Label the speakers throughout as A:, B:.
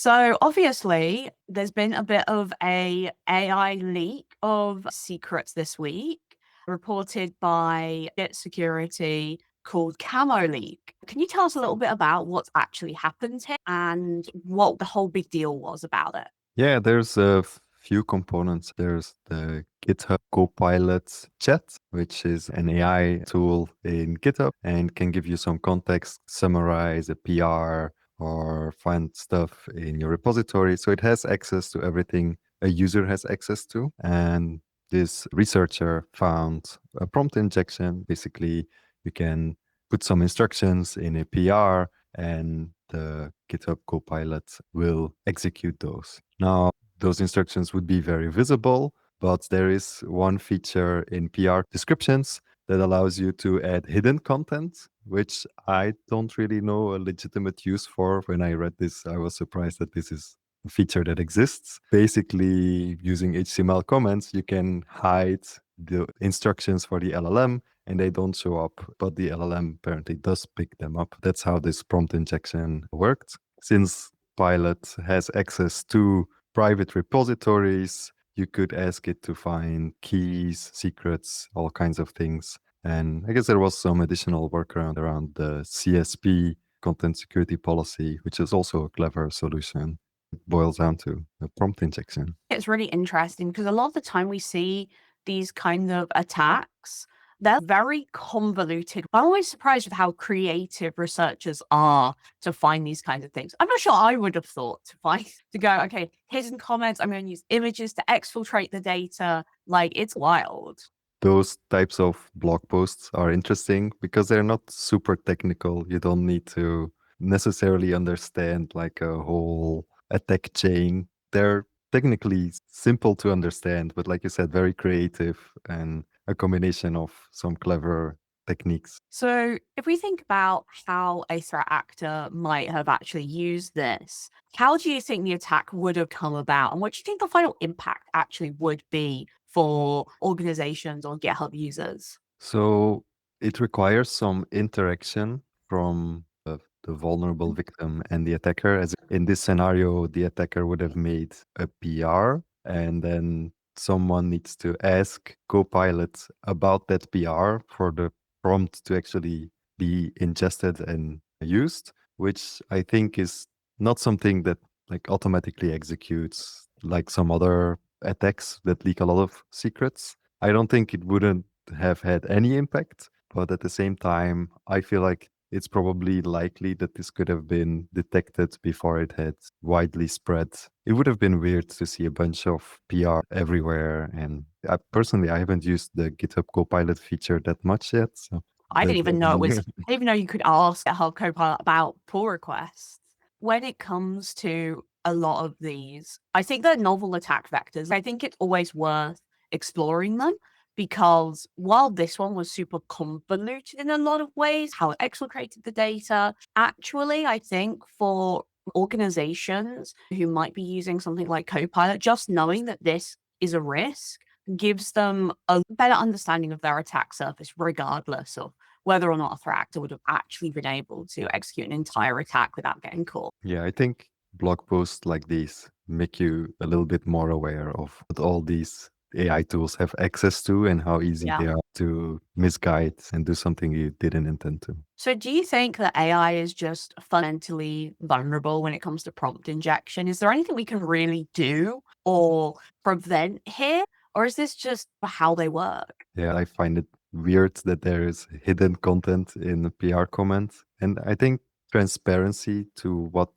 A: So obviously, there's been a bit of a AI leak of secrets this week, reported by Git Security called CamoLeak. Can you tell us a little bit about what's actually happened here and what the whole big deal was about it?
B: Yeah, there's a few components. There's the GitHub Copilot chat, which is an AI tool in GitHub and can give you some context, summarize a PR, or find stuff in your repository. So it has access to everything a user has access to. And this researcher found a prompt injection. Basically, you can put some instructions in a PR and the GitHub Copilot will execute those. Now, those instructions would be very visible, but there is one feature in PR descriptions that allows you to add hidden content, which I don't really know a legitimate use for. When I read this, I was surprised that this is a feature that exists. Basically, using HTML comments, you can hide the instructions for the LLM and they don't show up, but the LLM apparently does pick them up. That's how this prompt injection worked. Since Pilot has access to private repositories, you could ask it to find keys, secrets, all kinds of things. And I guess there was some additional workaround around the CSP, content security policy, which is also a clever solution. It boils down to a prompt injection.
A: It's really interesting because a lot of the time we see these kind of attacks, they're very convoluted. I'm always surprised with how creative researchers are to find these kinds of things. I'm not sure I would have thought to go, okay, hidden comments, I'm going to use images to exfiltrate the data. Like, it's wild.
B: Those types of blog posts are interesting because they're not super technical. You don't need to necessarily understand like a whole attack chain. They're technically simple to understand, but like you said, very creative and a combination of some clever techniques.
A: So, if we think about how a threat actor might have actually used this, how do you think the attack would have come about? And what do you think the final impact actually would be for organizations or GitHub users?
B: So it requires some interaction from the vulnerable victim and the attacker. As in this scenario, the attacker would have made a PR, and then someone needs to ask Copilot about that PR for the prompt to actually be ingested and used, which I think is not something that like automatically executes like some other attacks that leak a lot of secrets. I don't think it wouldn't have had any impact. But at the same time, I feel like it's probably likely that this could have been detected before it had widely spread. It would have been weird to see a bunch of PR everywhere. And I haven't used the GitHub Copilot feature that much yet. So
A: I didn't
B: that
A: even know it was, I didn't even know you could ask GitHub Copilot about pull requests. When it comes to a lot of these, I think they're novel attack vectors. I think it's always worth exploring them because while this one was super convoluted in a lot of ways, how it exfiltrated the data, actually, I think for organizations who might be using something like Copilot, just knowing that this is a risk gives them a better understanding of their attack surface, regardless of whether or not a threat actor would have actually been able to execute an entire attack without getting caught.
B: Yeah, I think blog posts like these make you a little bit more aware of what all these AI tools have access to and how easy
A: Yeah.
B: they are to misguide and do something you didn't intend to.
A: So do you think that AI is just fundamentally vulnerable when it comes to prompt injection? Is there anything we can really do or prevent here? Or is this just how they work?
B: Yeah, I find it weird that there is hidden content in the PR comments. And I think transparency to what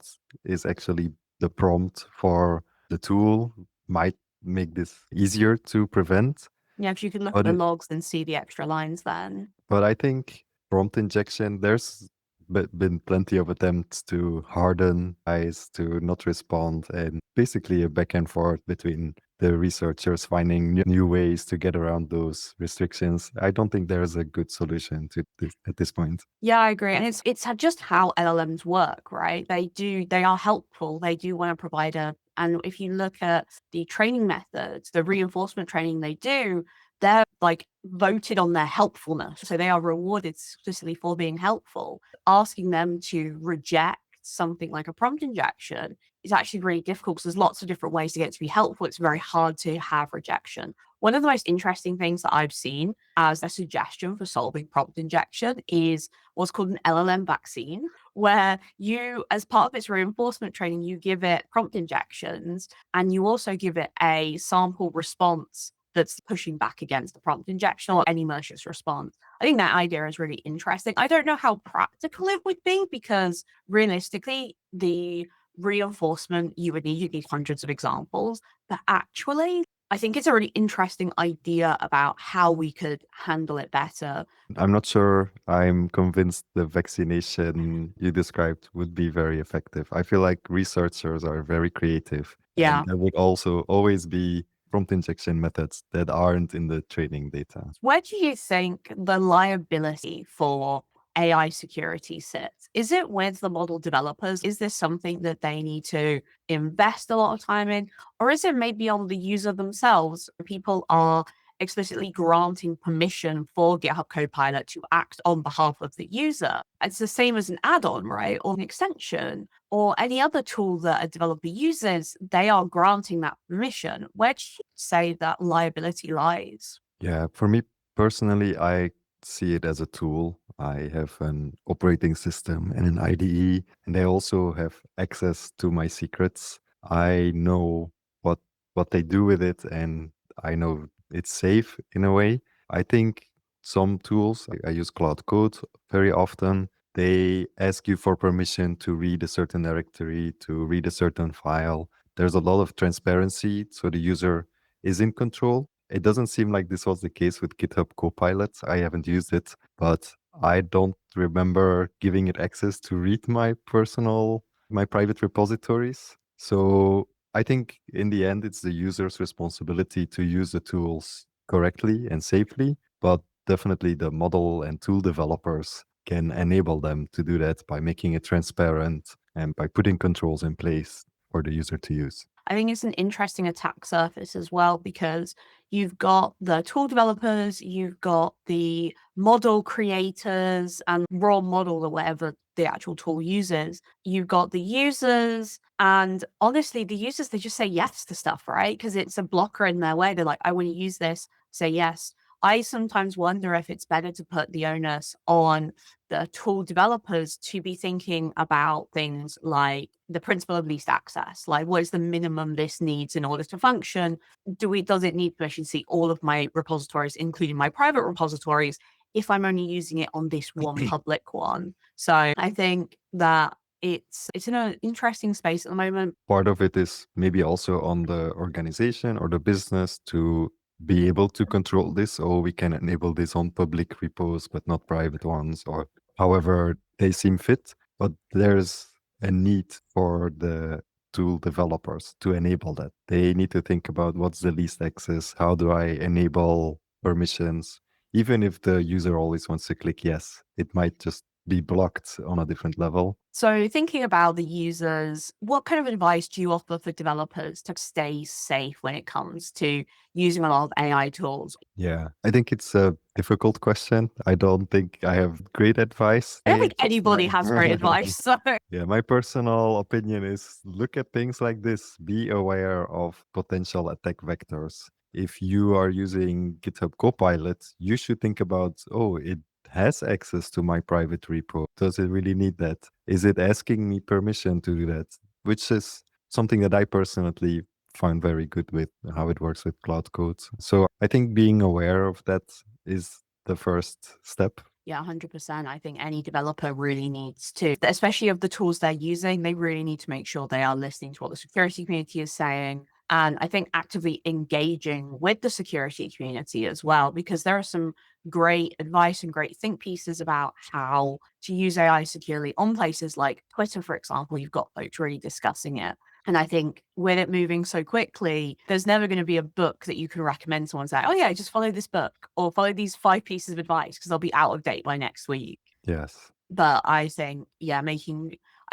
B: is actually the prompt for the tool might make this easier to prevent.
A: Yeah, if you can look at
B: But
A: the
B: it,
A: logs and see the extra lines then.
B: but I think prompt injection, there's been plenty of attempts to harden eyes to not respond, and basically a back and forth between the researchers finding new ways to get around those restrictions. I don't think there's a good solution to this at this point.
A: Yeah, I agree. And it's just how LLMs work, right? They are helpful. They do want to provide and if you look at the training methods, the reinforcement training they do, they're like voted on their helpfulness. So they are rewarded explicitly for being helpful. Asking them to reject something like a prompt injection is actually really difficult because there's lots of different ways to get it to be helpful. It's very hard to have rejection. One of the most interesting things that I've seen as a suggestion for solving prompt injection is what's called an LLM vaccine, where you, as part of its reinforcement training, you give it prompt injections and you also give it a sample response that's pushing back against the prompt injection or any malicious response. I think that idea is really interesting. I don't know how practical it would be because realistically, the reinforcement you'd need hundreds of examples, but actually, I think it's a really interesting idea about how we could handle it better.
B: I'm not sure I'm convinced the vaccination you described would be very effective. I feel like researchers are very creative.
A: Yeah.
B: And there would also always be prompt injection methods that aren't in the training data.
A: Where do you think the liability for AI security sits? Is it with the model developers? Is this something that they need to invest a lot of time in? Or is it maybe on the user themselves? People are explicitly granting permission for GitHub Copilot to act on behalf of the user. It's the same as an add-on, right? Or an extension or any other tool that a developer uses. They are granting that permission. Where do you say that liability lies?
B: Yeah, for me personally, I see it as a tool. I have an operating system and an IDE, and they also have access to my secrets. I know what what they do with it, and I know it's safe in a way. I think some tools, I use Cloud Code very often. They ask you for permission to read a certain directory, to read a certain file. There's a lot of transparency, so the user is in control. It doesn't seem like this was the case with GitHub Copilot. I haven't used it, but I don't remember giving it access to read my private repositories. So I think in the end, it's the user's responsibility to use the tools correctly and safely, but definitely the model and tool developers can enable them to do that by making it transparent and by putting controls in place for the user to use.
A: I think it's an interesting attack surface as well because you've got the tool developers, you've got the model creators and raw model or whatever the actual tool uses. You've got the users, and honestly, the users, they just say yes to stuff, right? Because it's a blocker in their way. They're like, I want to use this, say yes. I sometimes wonder if it's better to put the onus on the tool developers to be thinking about things like the principle of least access, like what is the minimum this needs in order to function? Does it need permission to see all of my repositories, including my private repositories, if I'm only using it on this one public one? So I think that it's in an interesting space at the moment.
B: Part of it is maybe also on the organization or the business to be able to control this. Or we can enable this on public repos, but not private ones, or however they seem fit. But there's a need for the tool developers to enable that. They need to think about what's the least access, how do I enable permissions. Even if the user always wants to click yes, it might just be blocked on a different level.
A: So thinking about the users, what kind of advice do you offer for developers to stay safe when it comes to using a lot of AI tools?
B: Yeah, I think it's a difficult question. I don't think I have great advice.
A: I don't think anybody has great advice. So
B: Yeah, my personal opinion is look at things like this. Be aware of potential attack vectors. If you are using GitHub Copilot, you should think about, oh, it has access to my private repo. Does it really need that? Is it asking me permission to do that? Which is something that I personally find very good with how it works with Cloud Code. So I think being aware of that is the first step.
A: yeah, 100%. I think any developer really needs to, especially of the tools they're using, they really need to make sure they are listening to what the security community is saying. And I think actively engaging with the security community as well, because there are some great advice and great think pieces about how to use AI securely on places like Twitter, for example. You've got folks really discussing it. And I think with it moving so quickly, there's never going to be a book that you can recommend someone say, oh, yeah, just follow this book or follow these 5 pieces of advice because they'll be out of date by next week.
B: Yes.
A: But I think, yeah, I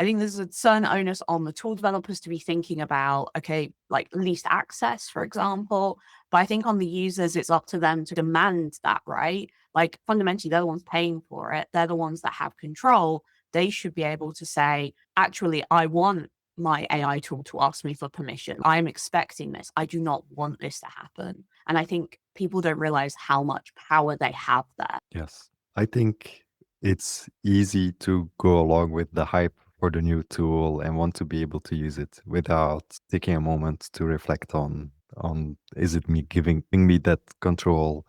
A: think there's a certain onus on the tool developers to be thinking about, okay, like least access, for example. But I think on the users, it's up to them to demand that, right? Like fundamentally, they're the ones paying for it. They're the ones that have control. They should be able to say, actually, I want my AI tool to ask me for permission. I'm expecting this. I do not want this to happen. And I think people don't realize how much power they have there.
B: Yes. I think it's easy to go along with the hype for the new tool and want to be able to use it without taking a moment to reflect on is it me giving me that control